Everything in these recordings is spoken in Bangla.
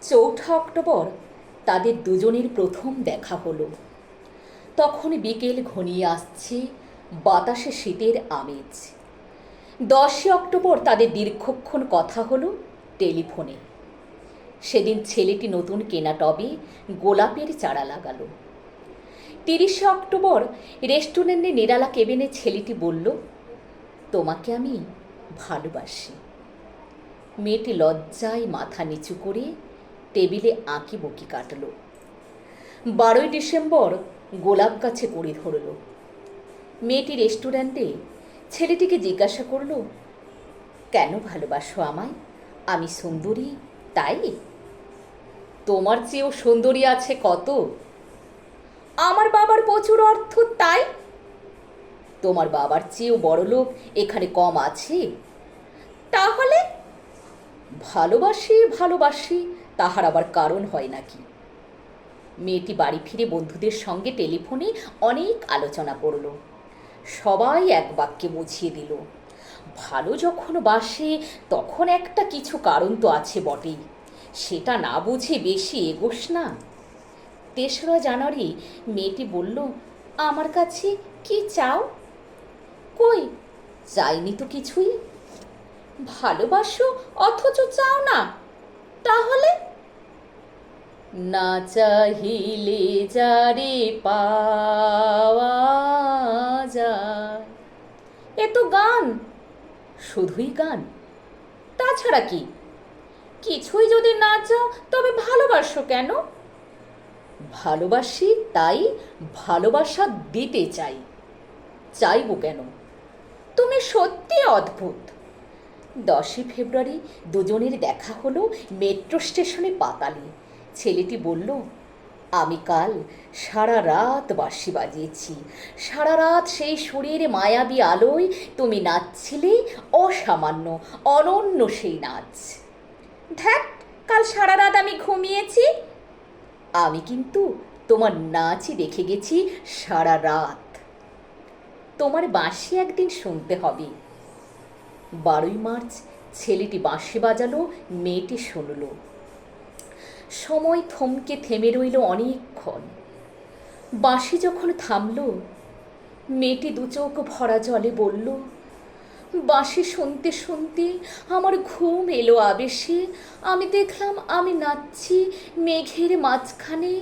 চৌঠা অক্টোবর তাদের দুজনের প্রথম দেখা হলো। তখন বিকেল ঘনিয়ে আসছে, বাতাসে শীতের আমেজ। 10 অক্টোবর তাদের দীর্ঘক্ষণ কথা হলো টেলিফোনে। সেদিন ছেলেটি নতুন কেনা টবে গোলাপের চারা লাগালো। 30 অক্টোবর রেস্টুরেন্টে নিরালা কেবিনে ছেলেটি বলল, তোমাকে আমি ভালোবাসি। মেয়েটি লজ্জায় মাথা নিচু করে টেবিলে আঁকি বকি কাটল। 12 ডিসেম্বর গোলাপ গাছে কুড়ি ধরল। মেয়েটি রেস্টুরেন্টে ছেলেটিকে জিজ্ঞাসা করল, কেন ভালোবাসো আমায়? আমি সুন্দরী তাই? তোমার চেয়েও সুন্দরী আছে কত। আমার বাবার প্রচুর অর্থ তাই? তোমার বাবার চেয়েও বড়লোক এখানে কম আছে? তাহলে ভালোবাসি ভালোবাসি তাহার আবার কারণ হয় নাকি? মেয়েটি বাড়ি ফিরে বন্ধুদের সঙ্গে টেলিফোনে অনেক আলোচনা করল। সবাই এক বাক্যে বুঝিয়ে দিল, ভালো যখন বাসে তখন একটা কিছু কারণ তো আছে বটেই, সেটা না বুঝে বেশি এগোস না। 3রা জানুয়ারি মেয়েটি বলল, আমার কাছে কি চাও? কই, চাইনি তো কিছুই। ভালোবাসো অথচ চাও না? তাহলে না চাহিলে যারে পাওয়া যায়। এ তো গান। শুধুই গান? তাছাড়া কি? কিছুই যদি না চাও তবে ভালোবাসো কেন? ভালোবাসি তাই ভালোবাসা দিতে চাই। চাইব কেন? তুমি সত্যি অদ্ভুত। 10 ফেব্রুয়ারি দুজনের দেখা হলো মেট্রো স্টেশনে পাতালে। ছেলেটি বলল, আমি কাল সারা রাত বাঁশি বাজিয়েছি। সারা রাত সেই সুরের মায়াবী আলোয় তুমি নাচছিলে অসামান্য অনন্য সেই নাচ। ধ্যাৎ, কাল সারা রাত আমি ঘুমিয়েছি। আমি কিন্তু তোমার নাচই দেখে গেছি সারা রাত। তোমার বাঁশি একদিন শুনতে হবে। 12 মার্চ ছেলেটি বাঁশি বাজালো, মেয়েটি শুনল। সময় থমকে থেমে রইল অনেকক্ষণ। বাঁশি যখন থামল, মেয়েটি দু চোখ ভরা জলে বলল, বাঁশি শুনতে শুনতে আমার ঘুম এলো আবেশে। আমি দেখলাম আমি নাচছি মেঘের মাঝখানে,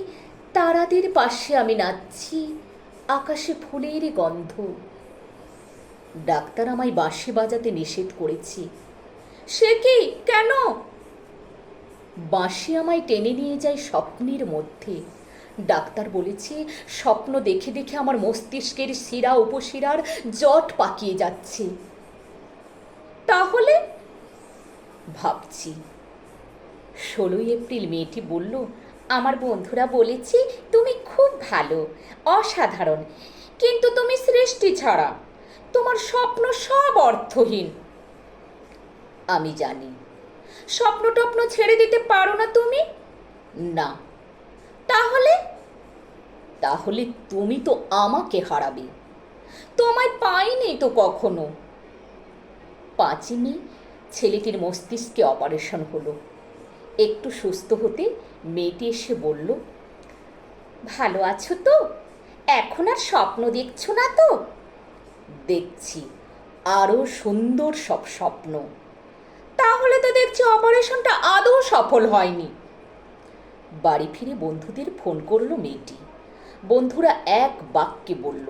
তারাদের পাশে আমি নাচছি, আকাশে ফুলের গন্ধ। ডাক্তার আমায় বাঁশি বাজাতে নিষেধ করেছে। সে কি, কেন? বাঁশি আমায় টেনে নিয়ে যায় স্বপ্নের মধ্যে। ডাক্তার বলেছে, স্বপ্ন দেখে দেখে আমার মস্তিষ্কের শিরা উপশিরার জট পাকিয়ে যাচ্ছে। তাহলে ভাবছি। 16 এপ্রিল মেয়েটি বলল, আমার বন্ধুরা বলেছে তুমি খুব ভালো, অসাধারণ, কিন্তু তুমি সৃষ্টি ছাড়া। তোমার স্বপ্ন সব অর্থহীন। আমি জানি। স্বপ্ন টপ্ন ছেড়ে দিতে পারো না তুমি? না। তাহলে? তাহলে তুমি তো আমাকে হারাবে। তোমায় পাইনি তো কখনো। 5 মে ছেলেটির মস্তিষ্কে অপারেশন হলো। একটু সুস্থ হতে মেয়েটি এসে বলল, ভালো আছো তো? এখন আর স্বপ্ন দেখছো না তো? দেখছি আরো সুন্দর সব স্বপ্ন। তাহলে তো দেখছি অপারেশনটা আদৌ সফল হয়নি। বাড়ি ফিরে বন্ধুদের ফোন করলো মেয়েটি। বন্ধুরা এক বাক্যে বলল,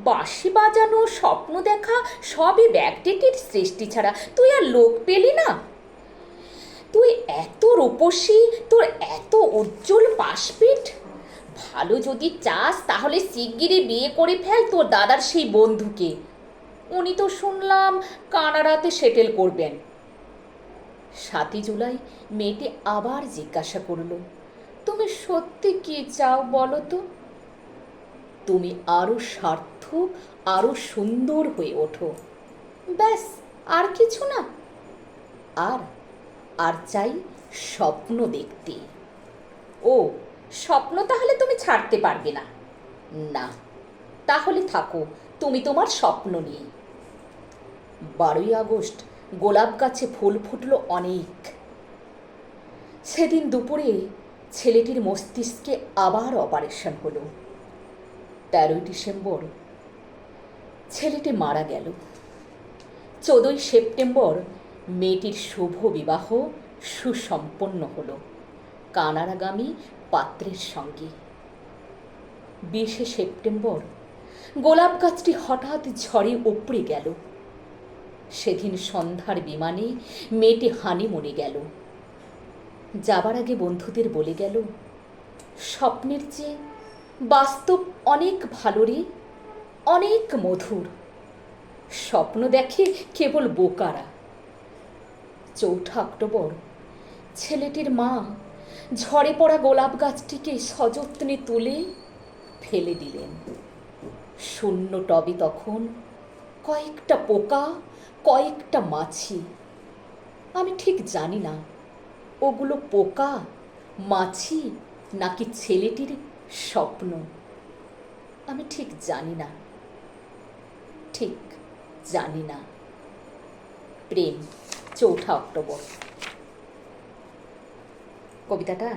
বাঁশি বাজানো, স্বপ্ন দেখা সবই ব্যাকডেটের সৃষ্টি ছাড়া। তুই আর লোক পেলি না? তুই এত রূপসী, তোর এত উজ্জ্বল পাশপিঠ। ভালো যদি চাস তাহলে শিগগিরই বিয়ে করে ফেল তোর দাদার সেই বন্ধুকে। উনি তো শুনলাম কানাডাতে সেটেল করবেন। 7 জুলাই মেয়েটি আবার জিজ্ঞাসা করল, তুমি সত্যি কি চাও বলো তো? তুমি আরো সার্থক, আরো সুন্দর হয়ে ওঠো, ব্যাস, আর কিছু না। আর আর চাই স্বপ্ন দেখতে। ও, স্বপ্ন তাহলে তুমি ছাড়তে পারবে না? না। তাহলে থাকো তুমি তোমার স্বপ্ন নিয়ে। 12 আগস্ট গোলাপ গাছে ফুল ফুটলো অনেক। সেদিন দুপুরে ছেলেটির মস্তিষ্কে আবার অপারেশন হলো। 13ই ডিসেম্বর ছেলেটি মারা গেল। 14ই সেপ্টেম্বর মেয়েটির শুভ বিবাহ সুসম্পন্ন হলো কানাডাগামী পাত্রের সঙ্গে। 20শে সেপ্টেম্বর গোলাপ গাছটি হঠাৎ ঝড়ে উপড়ে গেল। সেদিন সন্ধ্যার বিমানে মেয়েটি হানিমুনে গেল। যাবার আগে বন্ধুদের বলে গেল, স্বপ্নের চেয়ে বাস্তব অনেক ভালো রে, অনেক মধুর। স্বপ্ন দেখে কেবল বোকারা। 4 অক্টোবর ছেলেটির মা ঝড়ে পড়া গোলাপ গাছটিকে সযত্নে তুলে ফেলে দিলেন। শূন্য টবে তখন কয়েকটা পোকা, কয়েকটা মাছি। আমি ঠিক জানি না ওগুলো পোকা, মাছি নাকি ছেলেটির স্বপ্ন। আমি ঠিক জানি না, ঠিক জানি না। প্রেম, 4 অক্টোবর। কবিতাটা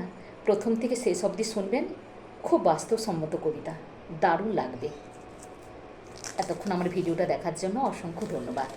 প্রথম থেকে শেষ অবধি শুনবেন। খুব বাস্তবসম্মত কবিতা, দারুণ লাগবে। এতক্ষণ আমার ভিডিওটা দেখার জন্য অসংখ্য ধন্যবাদ।